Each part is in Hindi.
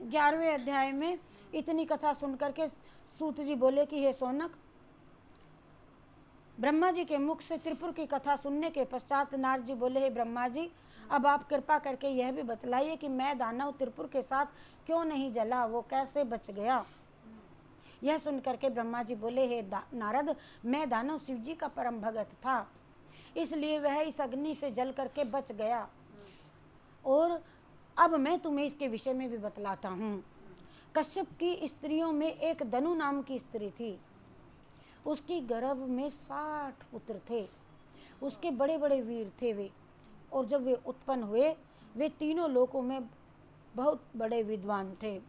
11वें अध्याय में इतनी कथा सुनकर के सूत जी बोले कि हे सौनक, ब्रह्मा जी के मुख से त्रिपुर की कथा सुनने के पश्चात नारद जी बोले, हे ब्रह्मा जी, अब आप कृपा करके यह भी बतलाइए कि मैं दानव त्रिपुर के साथ क्यों नहीं जला, वो कैसे बच गया। यह सुनकर के ब्रह्मा जी बोले, हे नारद, मैं दानव शिव जी का परम भगत था, इसलिए वह इस अग्नि से जल करके बच गया। और अब मैं तुम्हें इसके विषय में भी बतलाता हूँ। कश्यप की स्त्रियों में एक दनु नाम की स्त्री थी। उसकी गर्भ में 60 पुत्र थे। उसके बड़े बड़े वीर थे वे, और जब वे उत्पन्न हुए वे तीनों लोकों में बहुत बड़े विद्वान थे।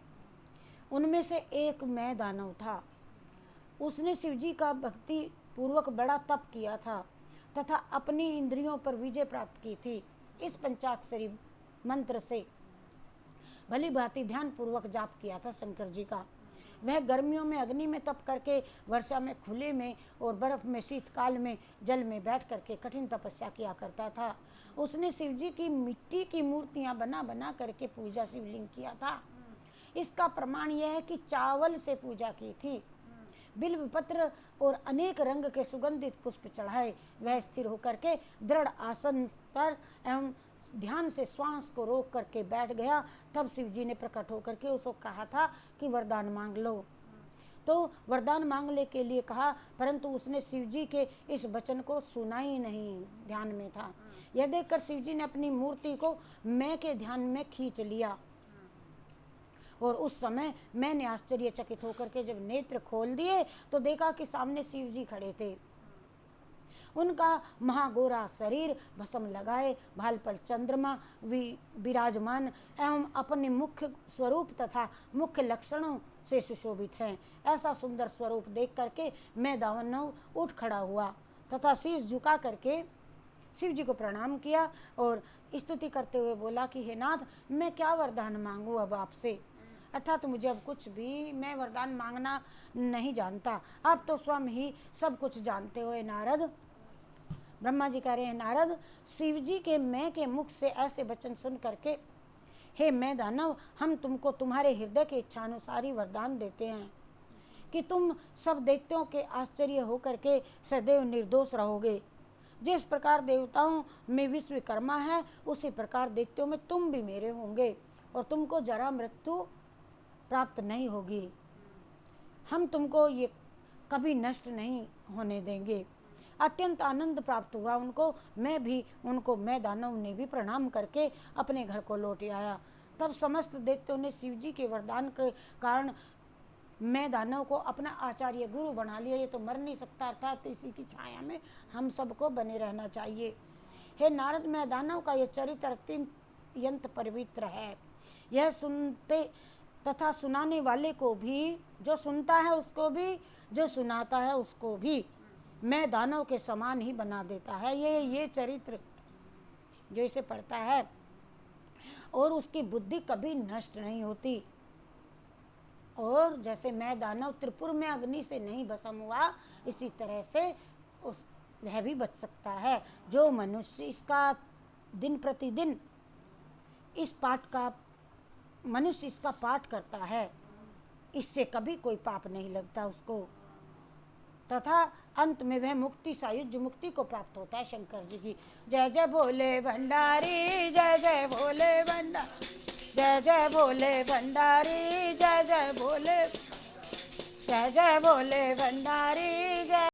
उनमें से एक मैं दानव था। उसने शिवजी का भक्ति पूर्वक बड़ा तप किया था तथा अपनी इंद्रियों पर विजय प्राप्त की थी। इस पंचाक्षरी मंत्र से भली भांति ध्यान पूर्वक जाप किया था शंकर जी का। वह गर्मियों में अग्नि में तप करके, वर्षा में खुले में और बर्फ में शीतकाल में जल में बैठ करके कठिन तपस्या किया करता था। उसने शिवजी की मिट्टी की मूर्तियां बना बना करके पूजा शिवलिंग किया था। इसका प्रमाण यह है कि चावल से पूजा की थी। बिल्व पत्र और अनेक रंग के सुगंधित पुष्प चढ़ाए। वह स्थिर होकर के दृढ़ आसन पर एवं ध्यान से श्वास को रोक करके बैठ गया। तब शिवजी ने प्रकट होकर के उसको कहा था कि वरदान मांग लो। तो वरदान मांगने के लिए कहा, परंतु उसने शिवजी के इस वचन को सुना ही नहीं, ध्यान में था। यह देखकर शिवजी ने अपनी मूर्ति को मैं के ध्यान में खींच लिया। और उस समय मैंने आश्चर्यचकित होकर के जब नेत्र खोल दिए तो देखा कि सामने शिवजी खड़े थे। उनका महागोरा शरीर भस्म लगाए, भाल पर चंद्रमा विराजमान एवं अपने मुख्य स्वरूप तथा मुख्य लक्षणों से सुशोभित हैं। ऐसा सुंदर स्वरूप देख करके मैं दानव उठ खड़ा हुआ तथा शीश झुका करके शिव जी को प्रणाम किया और स्तुति करते हुए बोला कि हे नाथ, मैं क्या वरदान मांगू अब आपसे, अर्थात मुझे अब कुछ भी मैं वरदान मांगना नहीं जानता, आप तो स्वयं ही सब कुछ जानते हो। नारद, ब्रह्मा जी कह रहे हैं, नारद, शिव जी के मैं के मुख से ऐसे वचन सुन करके हे मैं दानव, हम तुमको तुम्हारे हृदय के इच्छानुसार ही वरदान देते हैं कि तुम सब दैत्यों के आश्चर्य होकर के सदैव निर्दोष रहोगे। जिस प्रकार देवताओं में विश्वकर्मा है, उसी प्रकार दैत्यों में तुम भी मेरे होंगे और तुमको जरा मृत्यु प्राप्त नहीं होगी। हम तुमको ये कभी नष्ट नहीं होने देंगे। अत्यंत आनंद प्राप्त हुआ उनको। मैं दानव ने भी प्रणाम करके अपने घर को लौट आया। तब समस्त दैत्यों ने शिवजी के वरदान के कारण मैं दानव को अपना आचार्य गुरु बना लिया। ये तो मर नहीं सकता, अर्थात इसी की छाया में हम सबको बने रहना चाहिए। हे नारद, मैं दानव का यह चरित्र अत्यंत पवित्र है। यह सुनते तथा सुनाने वाले को भी, जो सुनता है उसको भी, जो सुनाता है उसको भी मैं दानव के समान ही बना देता है। ये चरित्र जो इसे पढ़ता है और उसकी बुद्धि कभी नष्ट नहीं होती। और जैसे मैं दानव त्रिपुर में अग्नि से नहीं भस्म हुआ, इसी तरह से वह भी बच सकता है। जो मनुष्य इसका दिन प्रतिदिन मनुष्य इसका पाठ करता है, इससे कभी कोई पाप नहीं लगता उसको, तथा अंत में वह मुक्ति सायुज्य मुक्ति को प्राप्त होता है। शंकर जी की जय जय भोले भंडारी, जय जय भोले भंडारी, जय जय भोले भंडारी, जय जय भोले, जय जय भोले भंडारी, जय